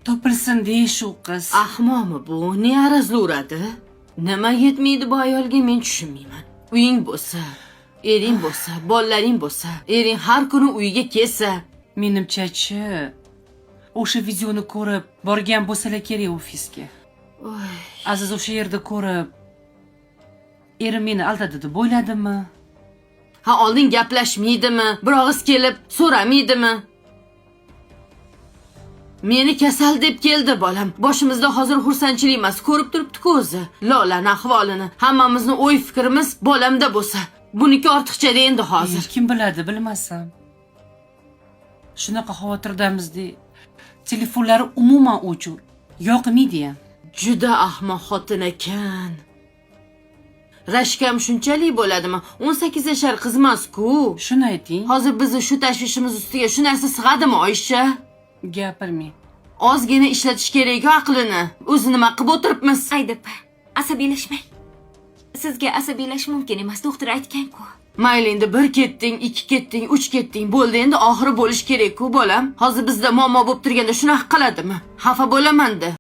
Topilsin deysh u qiz. Ahmoqmi bu? Ne arazluradi? Nima yetmaydi bu ayolga men tushunmayman. Uying bo'lsa, ering bo'lsa, bolalaring bo'lsa, ering har kuni uyiga kelsa, Menimcha-chi, o'sha videoni ko'rib borgan bo'lsalar kerak ofisga. Aziz o'sha yerda ko'rib, erim meni aldadi deb o'yladimi? ha oldin gaplashmaydimi? Bir og'iz kelib so'ramaydimi? Meni kasal deb keldi bolam. Boshimizda hozir xursandchilik emas, ko'rib turibdi-ku o'zi. Lolani ahvolini, hammamizni o'y fikrimiz bolamda bo'lsa, buniki ortiqcha endi hozir. Kim biladi, bilmasam. Shunaqa xavotirdamizda. Telefonlari umuman o'chir. Yoqmaydi ham. Juda ahmoq xotin ekan. Rashkam shunchalik bo'ladimi? 18 yashar qiz emas-ku. Shuni ayting. Hozir bizni shu tashvishimiz ustiga shu narsa sig'adimi, Oyisha? Gapirmang. Ozgina ishlatish kerak aqlini. O'zi nima qilib o'tiribmiz? Aydib, asabiylashmang. Sizga asabiylash mumkin emas, doktor aytgan-ku. Mayli endi bir ketding, ikki ketding, uch ketding. Bo'ldi, endi oxiri bo'lish kerak-ku bolam. Hozir bizda muammo bo'lib turganda shunaqa qiladimi? Xafa bo'laman-da.